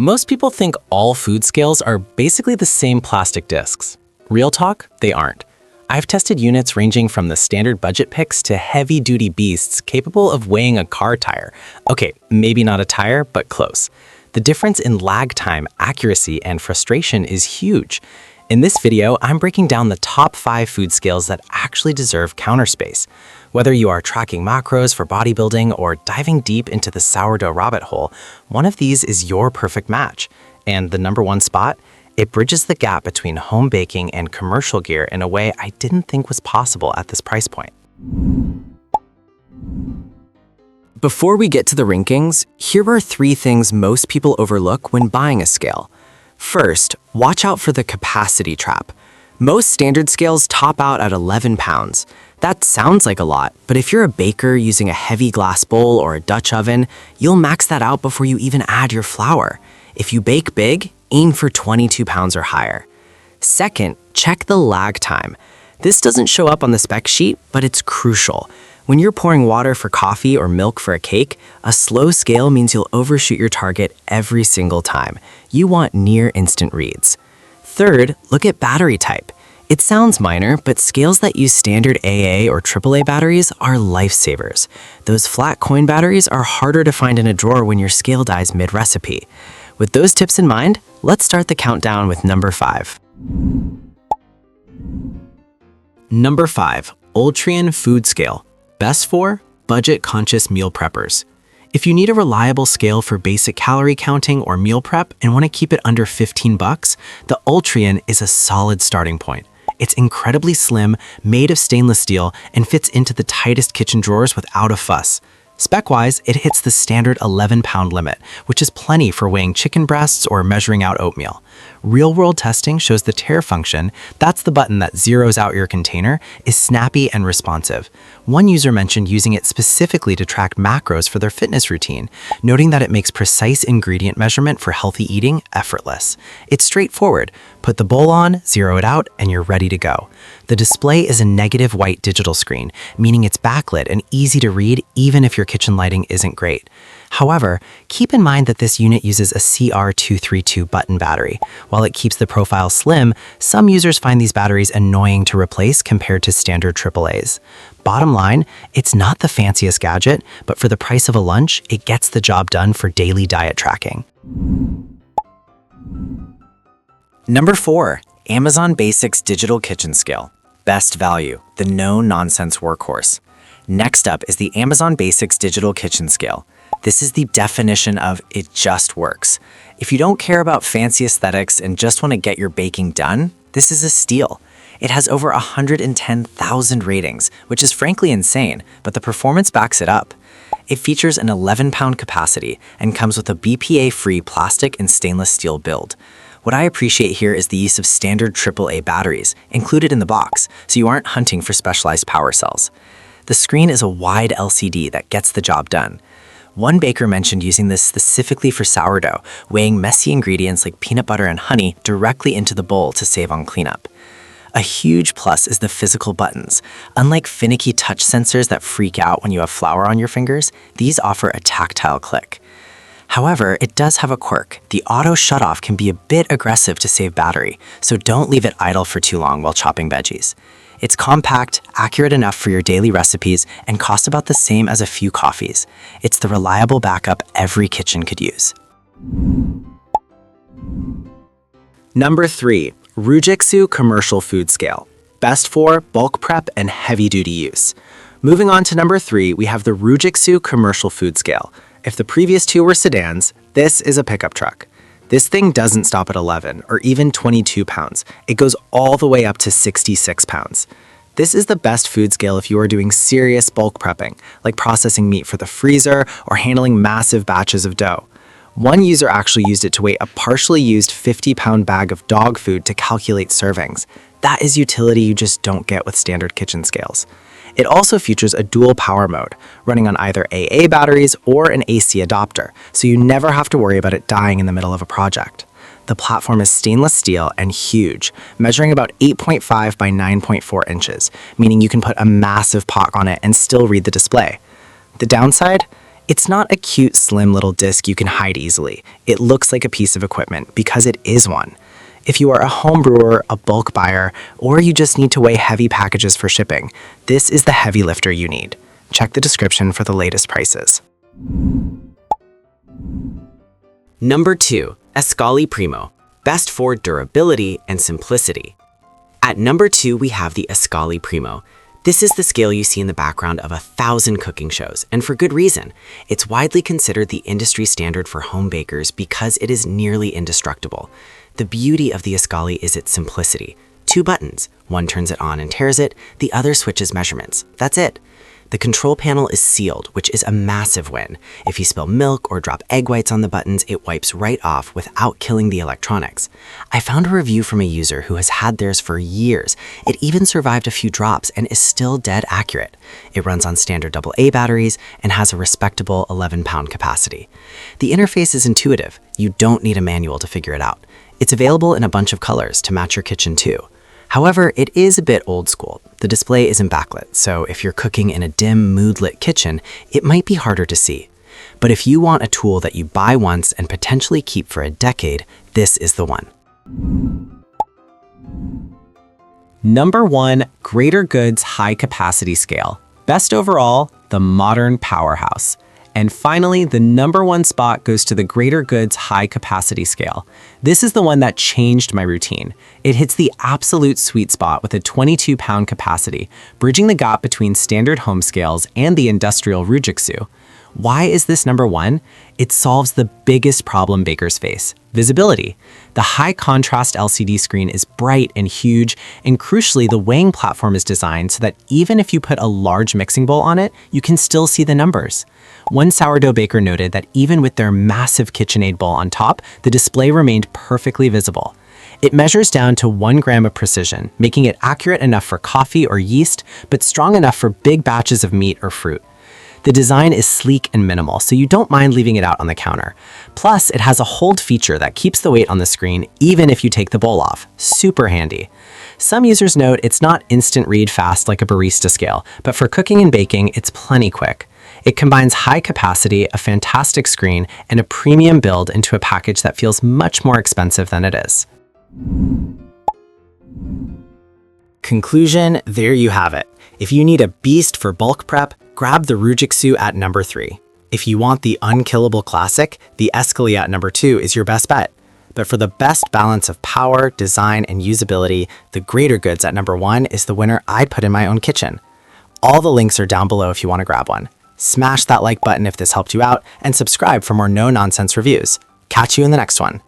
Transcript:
Most people think all food scales are basically the same plastic discs. Real talk, they aren't. I've tested units ranging from the standard budget picks to heavy-duty beasts capable of weighing a car tire. Okay, maybe not a tire, but close. The difference in lag time, accuracy, and frustration is huge. In this video, I'm breaking down the top 5 food scales that actually deserve counter space. Whether you are tracking macros for bodybuilding or diving deep into the sourdough rabbit hole, one of these is your perfect match. And the number 1 spot? It bridges the gap between home baking and commercial gear in a way I didn't think was possible at this price point. Before we get to the rankings, here are 3 things most people overlook when buying a scale. First, watch out for the capacity trap. Most standard scales top out at 11 pounds. That sounds like a lot, but if you're a baker using a heavy glass bowl or a Dutch oven, you'll max that out before you even add your flour. If you bake big, aim for 22 pounds or higher. Second, check the lag time. This doesn't show up on the spec sheet, but it's crucial. When you're pouring water for coffee or milk for a cake, a slow scale means you'll overshoot your target every single time. You want near instant reads. Third, look at battery type. It sounds minor, but scales that use standard AA or AAA batteries are lifesavers. Those flat coin batteries are harder to find in a drawer when your scale dies mid-recipe. With those tips in mind, let's start the countdown with number 5. Number 5, Ultrean Food Scale. Best for budget-conscious meal preppers. If you need a reliable scale for basic calorie counting or meal prep and want to keep it under 15 bucks, the Ultrean is a solid starting point. It's incredibly slim, made of stainless steel, and fits into the tightest kitchen drawers without a fuss. Spec-wise, it hits the standard 11-pound limit, which is plenty for weighing chicken breasts or measuring out oatmeal. Real-world testing shows the tare function, that's the button that zeroes out your container, is snappy and responsive. One user mentioned using it specifically to track macros for their fitness routine, noting that it makes precise ingredient measurement for healthy eating effortless. It's straightforward. Put the bowl on, zero it out, and you're ready to go. The display is a negative white digital screen, meaning it's backlit and easy to read even if your kitchen lighting isn't great. However, keep in mind that this unit uses a CR232 button battery. While it keeps the profile slim, some users find these batteries annoying to replace compared to standard AAAs. Bottom line, it's not the fanciest gadget, but for the price of a lunch, it gets the job done for daily diet tracking. Number 4, Amazon Basics Digital Kitchen Scale. Best value, the no-nonsense workhorse. Next up is the Amazon Basics Digital Kitchen Scale. This is the definition of it just works. If you don't care about fancy aesthetics and just want to get your baking done, this is a steal. It has over 110,000 ratings, which is frankly insane, but the performance backs it up. It features an 11-pound capacity and comes with a BPA-free plastic and stainless steel build. What I appreciate here is the use of standard AAA batteries included in the box, so you aren't hunting for specialized power cells. The screen is a wide LCD that gets the job done. One baker mentioned using this specifically for sourdough, weighing messy ingredients like peanut butter and honey directly into the bowl to save on cleanup. A huge plus is the physical buttons. Unlike finicky touch sensors that freak out when you have flour on your fingers, these offer a tactile click. However, it does have a quirk. The auto shutoff can be a bit aggressive to save battery, so don't leave it idle for too long while chopping veggies. It's compact, accurate enough for your daily recipes, and costs about the same as a few coffees. It's the reliable backup every kitchen could use. Number 3, RUJIXU Commercial Food Scale. Best for bulk prep and heavy-duty use. Moving on to number 3, we have the RUJIXU Commercial Food Scale. If the previous 2 were sedans, this is a pickup truck. This thing doesn't stop at 11 or even 22 pounds. It goes all the way up to 66 pounds. This is the best food scale if you are doing serious bulk prepping, like processing meat for the freezer or handling massive batches of dough. One user actually used it to weigh a partially used 50-pound bag of dog food to calculate servings. That is utility you just don't get with standard kitchen scales. It also features a dual power mode, running on either AA batteries or an AC adapter, so you never have to worry about it dying in the middle of a project. The platform is stainless steel and huge, measuring about 8.5 by 9.4 inches, meaning you can put a massive pot on it and still read the display. The downside? It's not a cute, slim little disc you can hide easily. It looks like a piece of equipment because it is one. If you are a home brewer, a bulk buyer, or you just need to weigh heavy packages for shipping, this is the heavy lifter you need. Check the description for the latest prices. Number 2. Escali Primo. Best for durability and simplicity. At number 2, we have the Escali Primo. This is the scale you see in the background of 1,000 cooking shows, and for good reason. It's widely considered the industry standard for home bakers because it is nearly indestructible. The beauty of the Escali is its simplicity. 2 buttons. One turns it on and tears it, the other switches measurements. That's it. The control panel is sealed, which is a massive win. If you spill milk or drop egg whites on the buttons, it wipes right off without killing the electronics. I found a review from a user who has had theirs for years. It even survived a few drops and is still dead accurate. It runs on standard AA batteries and has a respectable 11-pound capacity. The interface is intuitive. You don't need a manual to figure it out. It's available in a bunch of colors to match your kitchen too. However, it is a bit old school. The display isn't backlit, so if you're cooking in a dim, mood-lit kitchen, it might be harder to see. But if you want a tool that you buy once and potentially keep for a decade, this is the one. Number 1. Greater Goods High Capacity Scale. Best overall, the modern Powerhouse. And finally, the number 1 spot goes to the Greater Goods High Capacity Scale. This is the one that changed my routine. It hits the absolute sweet spot with a 22-pound capacity, bridging the gap between standard home scales and the industrial RUJIXU. Why is this number 1? It solves the biggest problem bakers face: visibility. The high contrast LCD screen is bright and huge, and crucially, the weighing platform is designed so that even if you put a large mixing bowl on it, you can still see the numbers. One sourdough baker noted that even with their massive KitchenAid bowl on top, the display remained perfectly visible. It measures down to 1 gram of precision, making it accurate enough for coffee or yeast, but strong enough for big batches of meat or fruit. The design is sleek and minimal, so you don't mind leaving it out on the counter. Plus, it has a hold feature that keeps the weight on the screen even if you take the bowl off. Super handy. Some users note it's not instant read fast like a barista scale, but for cooking and baking, it's plenty quick. It combines high capacity, a fantastic screen, and a premium build into a package that feels much more expensive than it is. Conclusion, there you have it. If you need a beast for bulk prep, grab the RUJIXU at number 3. If you want the Unkillable classic, the Escali at number 2 is your best bet. But for the best balance of power, design, and usability, the Greater Goods at number 1 is the winner I'd put in my own kitchen. All the links are down below if you want to grab one. Smash that like button if this helped you out, and subscribe for more no-nonsense reviews. Catch you in the next one.